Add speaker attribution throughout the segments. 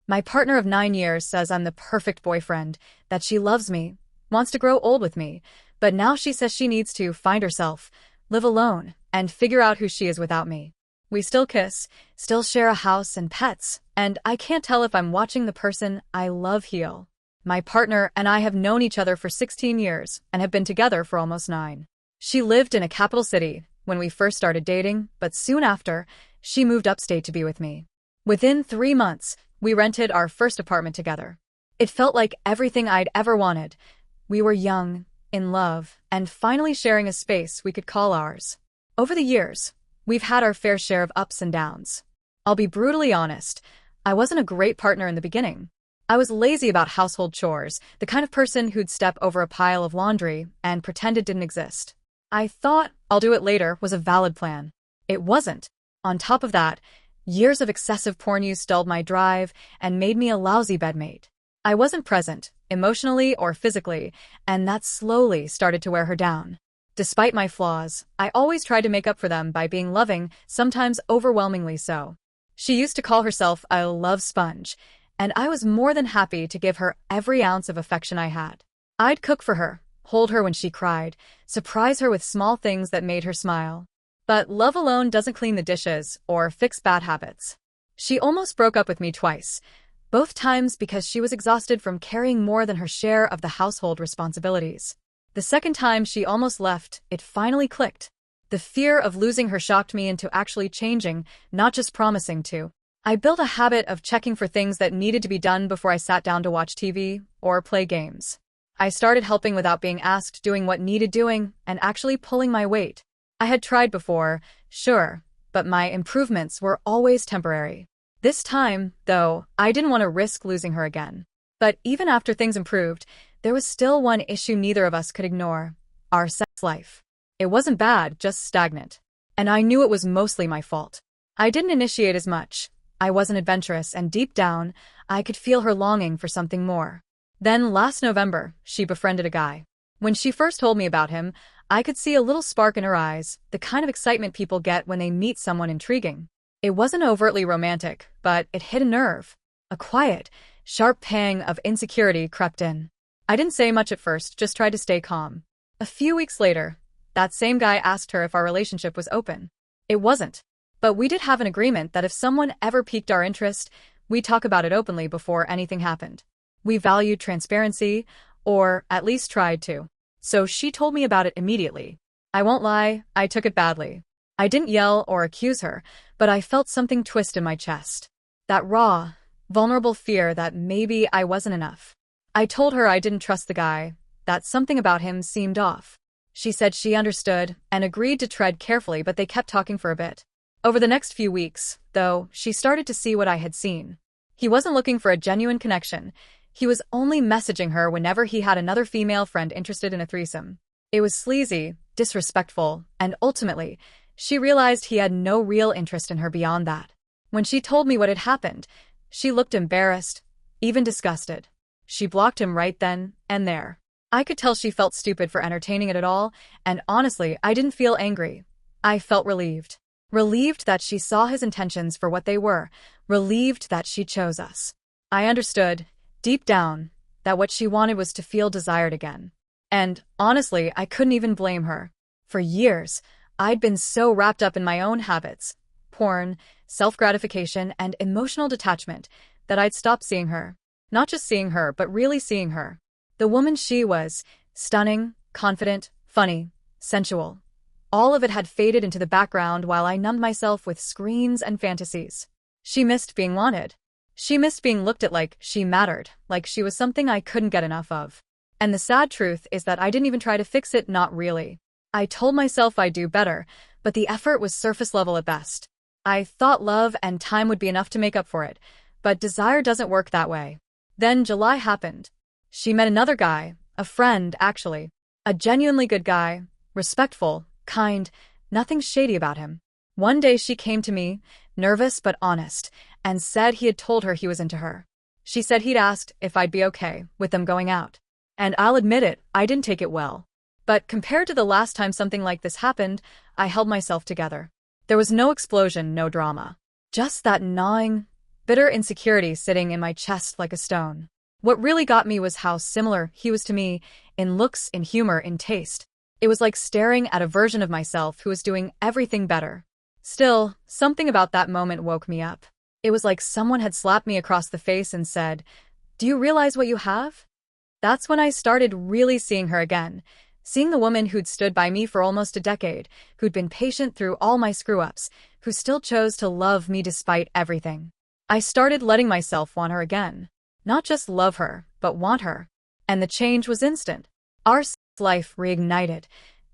Speaker 1: My partner of 9 years says I'm the perfect boyfriend, that she loves me, wants to grow old with me, but now she says she needs to find herself, live alone, and figure out who she is without me. We still kiss, still share a house and pets, and I can't tell if I'm watching the person I love heal. My partner and I have known each other for 16 years and have been together for almost 9. She lived in a capital city when we first started dating, but soon after, she moved upstate to be with me. Within 3 months, we rented our first apartment together. It felt like everything I'd ever wanted. We were young, in love, and finally sharing a space we could call ours. Over the years, we've had our fair share of ups and downs. I'll be brutally honest, I wasn't a great partner in the beginning. I was lazy about household chores, the kind of person who'd step over a pile of laundry and pretend it didn't exist. I thought "I'll do it later" was a valid plan. It wasn't. On top of that, years of excessive porn use dulled my drive and made me a lousy bedmate. I wasn't present, emotionally or physically, and that slowly started to wear her down. Despite my flaws, I always tried to make up for them by being loving, sometimes overwhelmingly so. She used to call herself a love sponge, and I was more than happy to give her every ounce of affection I had. I'd cook for her, hold her when she cried, surprise her with small things that made her smile. But love alone doesn't clean the dishes or fix bad habits. She almost broke up with me twice, both times because she was exhausted from carrying more than her share of the household responsibilities. The second time she almost left, it finally clicked. The fear of losing her shocked me into actually changing, not just promising to. I built a habit of checking for things that needed to be done before I sat down to watch TV or play games. I started helping without being asked, doing what needed doing, and actually pulling my weight. I had tried before, sure, but my improvements were always temporary. This time, though, I didn't want to risk losing her again. But even after things improved, there was still one issue neither of us could ignore: our sex life. It wasn't bad, just stagnant. And I knew it was mostly my fault. I didn't initiate as much. I wasn't adventurous, and deep down, I could feel her longing for something more. Then last November, she befriended a guy. When she first told me about him, I could see a little spark in her eyes, the kind of excitement people get when they meet someone intriguing. It wasn't overtly romantic, but it hit a nerve. A quiet, sharp pang of insecurity crept in. I didn't say much at first, just tried to stay calm. A few weeks later, that same guy asked her if our relationship was open. It wasn't. But we did have an agreement that if someone ever piqued our interest, we'd talk about it openly before anything happened. We valued transparency, or at least tried to. So she told me about it immediately. I won't lie, I took it badly. I didn't yell or accuse her, but I felt something twist in my chest. That raw, vulnerable fear that maybe I wasn't enough. I told her I didn't trust the guy, that something about him seemed off. She said she understood and agreed to tread carefully, but they kept talking for a bit. Over the next few weeks, though, she started to see what I had seen. He wasn't looking for a genuine connection. He was only messaging her whenever he had another female friend interested in a threesome. It was sleazy, disrespectful, and ultimately, she realized he had no real interest in her beyond that. When she told me what had happened, she looked embarrassed, even disgusted. She blocked him right then and there. I could tell she felt stupid for entertaining it at all, and honestly, I didn't feel angry. I felt relieved. Relieved that she saw his intentions for what they were. Relieved that she chose us. I understood, deep down, that what she wanted was to feel desired again. And, honestly, I couldn't even blame her. For years, I'd been so wrapped up in my own habits, porn, self-gratification, and emotional detachment, that I'd stopped seeing her. Not just seeing her, but really seeing her. The woman she was, stunning, confident, funny, sensual. All of it had faded into the background while I numbed myself with screens and fantasies. She missed being wanted. She missed being looked at like she mattered, like she was something I couldn't get enough of. And the sad truth is that I didn't even try to fix it, not really. I told myself I'd do better, but the effort was surface level at best. I thought love and time would be enough to make up for it, but desire doesn't work that way. Then July happened. She met another guy, a friend actually. A genuinely good guy, respectful, kind, nothing shady about him. One day she came to me, nervous but honest, and said he had told her he was into her. She said he'd asked if I'd be okay with them going out. And I'll admit it, I didn't take it well. But compared to the last time something like this happened, I held myself together. There was no explosion, no drama. Just that gnawing, bitter insecurity sitting in my chest like a stone. What really got me was how similar he was to me, in looks, in humor, in taste. It was like staring at a version of myself who was doing everything better. Still, something about that moment woke me up. It was like someone had slapped me across the face and said, "Do you realize what you have?" That's when I started really seeing her again, seeing the woman who'd stood by me for almost a decade, who'd been patient through all my screw-ups, who still chose to love me despite everything. I started letting myself want her again. Not just love her, but want her. And the change was instant. Our life reignited,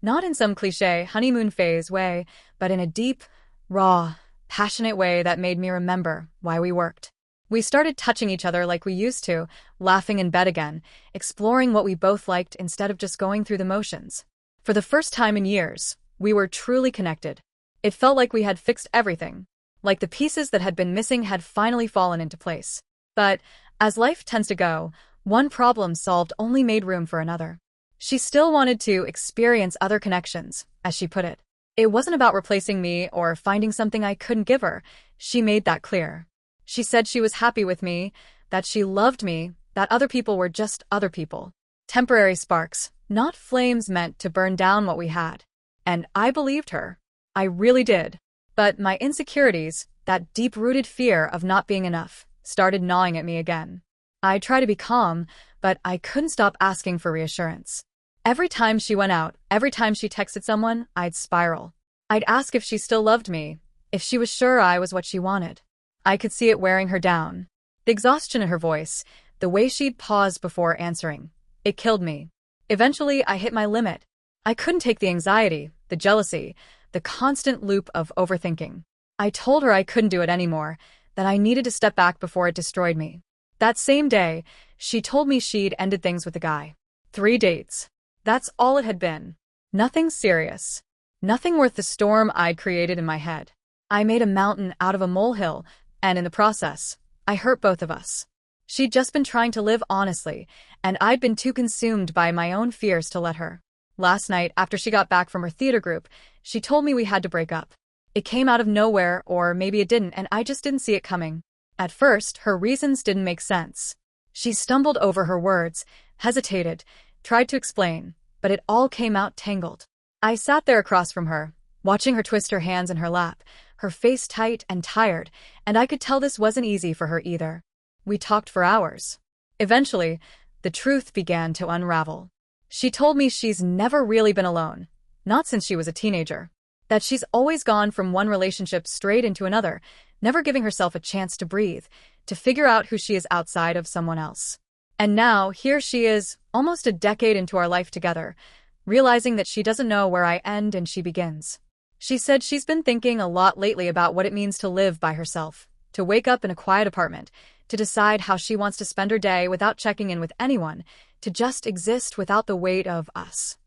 Speaker 1: not in some cliché honeymoon phase way, but in a deep, raw, passionate way that made me remember why we worked. We started touching each other like we used to, laughing in bed again, exploring what we both liked instead of just going through the motions. For the first time in years, we were truly connected. It felt like we had fixed everything, like the pieces that had been missing had finally fallen into place. But, as life tends to go, one problem solved only made room for another. She still wanted to experience other connections, as she put it. It wasn't about replacing me or finding something I couldn't give her. She made that clear. She said she was happy with me, that she loved me, that other people were just other people. Temporary sparks, not flames meant to burn down what we had. And I believed her. I really did. But my insecurities, that deep-rooted fear of not being enough, started gnawing at me again. I tried to be calm, but I couldn't stop asking for reassurance. Every time she went out, every time she texted someone, I'd spiral. I'd ask if she still loved me, if she was sure I was what she wanted. I could see it wearing her down. The exhaustion in her voice, the way she'd pause before answering. It killed me. Eventually, I hit my limit. I couldn't take the anxiety, the jealousy, the constant loop of overthinking. I told her I couldn't do it anymore, that I needed to step back before it destroyed me. That same day, she told me she'd ended things with a guy. 3 dates. That's all it had been. Nothing serious. Nothing worth the storm I'd created in my head. I made a mountain out of a molehill, and in the process, I hurt both of us. She'd just been trying to live honestly, and I'd been too consumed by my own fears to let her. Last night, after she got back from her theater group, she told me we had to break up. It came out of nowhere, or maybe it didn't, and I just didn't see it coming. At first, her reasons didn't make sense. She stumbled over her words, hesitated, tried to explain, but it all came out tangled. I sat there across from her, watching her twist her hands in her lap, her face tight and tired, and I could tell this wasn't easy for her either. We talked for hours. Eventually, the truth began to unravel. She told me she's never really been alone, not since she was a teenager. That she's always gone from one relationship straight into another, never giving herself a chance to breathe, to figure out who she is outside of someone else. And now, here she is, almost a decade into our life together, realizing that she doesn't know where I end and she begins. She said she's been thinking a lot lately about what it means to live by herself, to wake up in a quiet apartment, to decide how she wants to spend her day without checking in with anyone, to just exist without the weight of us.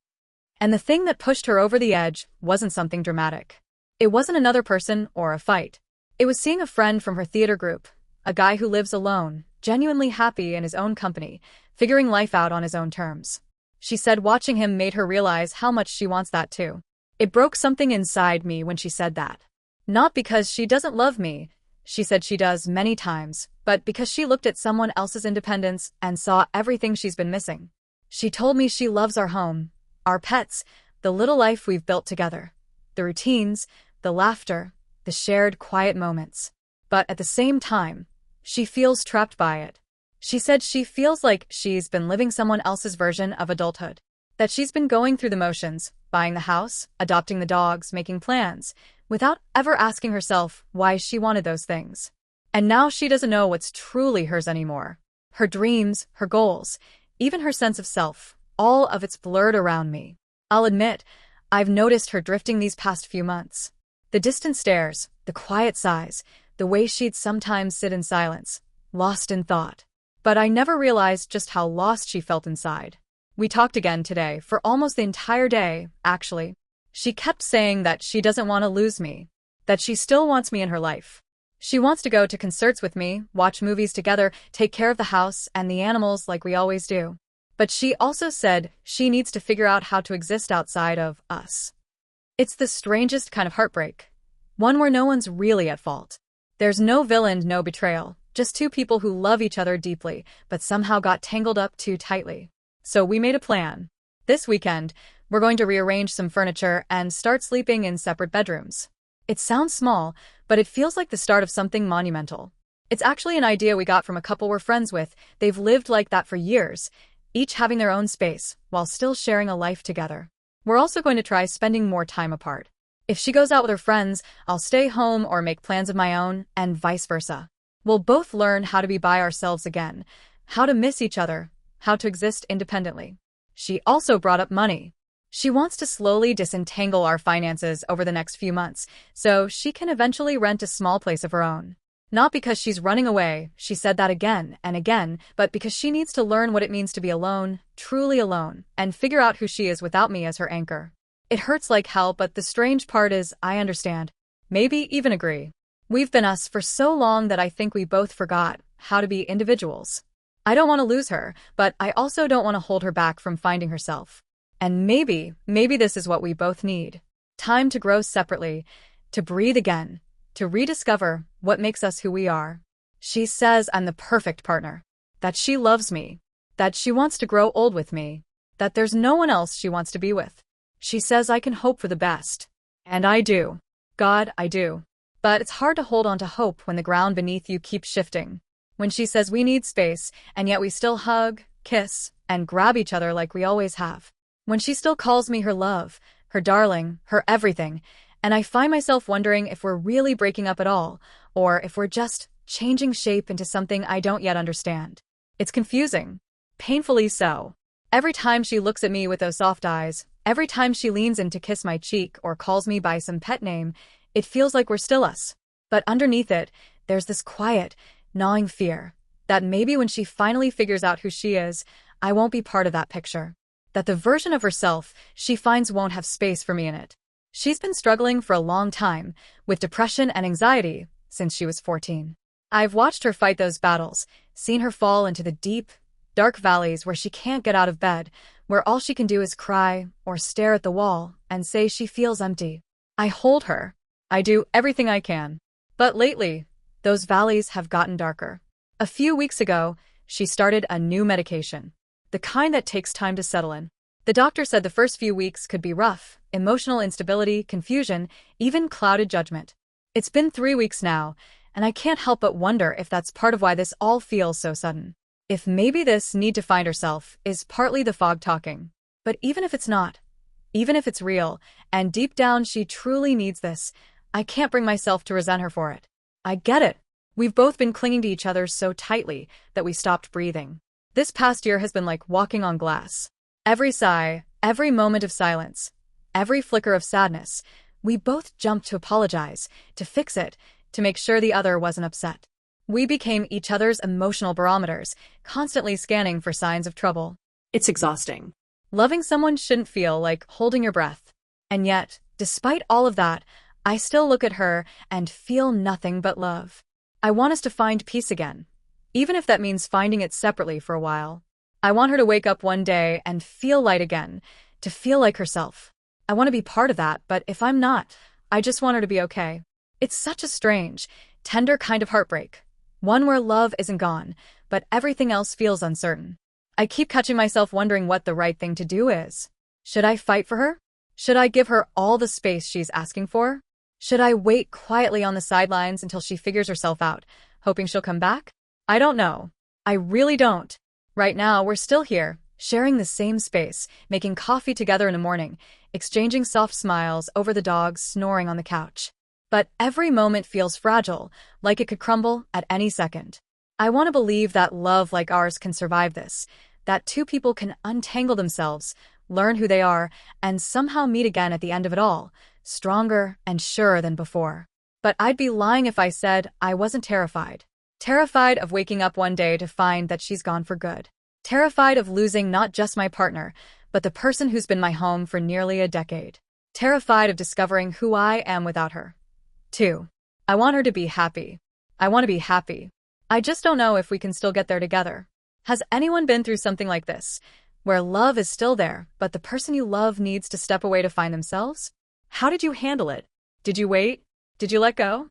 Speaker 1: And the thing that pushed her over the edge wasn't something dramatic. It wasn't another person or a fight. It was seeing a friend from her theater group, a guy who lives alone, genuinely happy in his own company, figuring life out on his own terms. She said watching him made her realize how much she wants that too. It broke something inside me when she said that. Not because she doesn't love me, she said she does many times, but because she looked at someone else's independence and saw everything she's been missing. She told me she loves our home, our pets, the little life we've built together, the routines, the laughter, the shared quiet moments. But at the same time, she feels trapped by it. She said she feels like she's been living someone else's version of adulthood. That she's been going through the motions, buying the house, adopting the dogs, making plans, without ever asking herself why she wanted those things. And now she doesn't know what's truly hers anymore. Her dreams, her goals, even her sense of self, all of it's blurred around me. I'll admit, I've noticed her drifting these past few months. The distant stares, the quiet sighs, the way she'd sometimes sit in silence, lost in thought. But I never realized just how lost she felt inside. We talked again today, for almost the entire day, actually. She kept saying that she doesn't want to lose me, that she still wants me in her life. She wants to go to concerts with me, watch movies together, take care of the house and the animals like we always do. But she also said she needs to figure out how to exist outside of us. It's the strangest kind of heartbreak. One where no one's really at fault. There's no villain, no betrayal, just two people who love each other deeply, but somehow got tangled up too tightly. So we made a plan. This weekend, we're going to rearrange some furniture and start sleeping in separate bedrooms. It sounds small, but it feels like the start of something monumental. It's actually an idea we got from a couple we're friends with. They've lived like that for years, each having their own space, while still sharing a life together. We're also going to try spending more time apart. If she goes out with her friends, I'll stay home or make plans of my own, and vice versa. We'll both learn how to be by ourselves again, how to miss each other, how to exist independently. She also brought up money. She wants to slowly disentangle our finances over the next few months, so she can eventually rent a small place of her own. Not because she's running away, she said that again and again, but because she needs to learn what it means to be alone, truly alone, and figure out who she is without me as her anchor. It hurts like hell, but the strange part is, I understand. Maybe even agree. We've been us for so long that I think we both forgot how to be individuals. I don't want to lose her, but I also don't want to hold her back from finding herself. And maybe this is what we both need. Time to grow separately, to breathe again, to rediscover what makes us who we are. She says I'm the perfect partner, that she loves me, that she wants to grow old with me, that there's no one else she wants to be with. She says I can hope for the best. And I do. God, I do. But it's hard to hold on to hope when the ground beneath you keeps shifting. When she says we need space, and yet we still hug, kiss, and grab each other like we always have. When she still calls me her love, her darling, her everything, and I find myself wondering if we're really breaking up at all, or if we're just changing shape into something I don't yet understand. It's confusing. Painfully so. Every time she looks at me with those soft eyes, every time she leans in to kiss my cheek or calls me by some pet name, it feels like we're still us. But underneath it, there's this quiet, gnawing fear that maybe when she finally figures out who she is, I won't be part of that picture. That the version of herself she finds won't have space for me in it. She's been struggling for a long time with depression and anxiety since she was 14. I've watched her fight those battles, seen her fall into the deep, dark valleys where she can't get out of bed, where all she can do is cry or stare at the wall and say she feels empty. I hold her. I do everything I can. But lately, those valleys have gotten darker. A few weeks ago, she started a new medication. The kind that takes time to settle in. The doctor said the first few weeks could be rough, emotional instability, confusion, even clouded judgment. It's been 3 weeks now, and I can't help but wonder if that's part of why this all feels so sudden. If maybe this need to find herself is partly the fog talking. But even if it's not, even if it's real, and deep down she truly needs this, I can't bring myself to resent her for it. I get it. We've both been clinging to each other so tightly that we stopped breathing. This past year has been like walking on glass. Every sigh, every moment of silence, every flicker of sadness, we both jumped to apologize, to fix it, to make sure the other wasn't upset. We became each other's emotional barometers, constantly scanning for signs of trouble. It's exhausting. Loving someone shouldn't feel like holding your breath. And yet, despite all of that, I still look at her and feel nothing but love. I want us to find peace again, even if that means finding it separately for a while. I want her to wake up one day and feel light again, to feel like herself. I want to be part of that, but if I'm not, I just want her to be okay. It's such a strange, tender kind of heartbreak. One where love isn't gone, but everything else feels uncertain. I keep catching myself wondering what the right thing to do is. Should I fight for her? Should I give her all the space she's asking for? Should I wait quietly on the sidelines until she figures herself out, hoping she'll come back? I don't know. I really don't. Right now, we're still here, sharing the same space, making coffee together in the morning, exchanging soft smiles over the dogs snoring on the couch. But every moment feels fragile, like it could crumble at any second. I want to believe that love like ours can survive this, that two people can untangle themselves, learn who they are, and somehow meet again at the end of it all, stronger and surer than before. But I'd be lying if I said I wasn't terrified. Terrified of waking up one day to find that she's gone for good. Terrified of losing not just my partner, but the person who's been my home for nearly a decade. Terrified of discovering who I am without her. 2. I want her to be happy. I want to be happy. I just don't know if we can still get there together. Has anyone been through something like this, where love is still there, but the person you love needs to step away to find themselves? How did you handle it? Did you wait? Did you let go?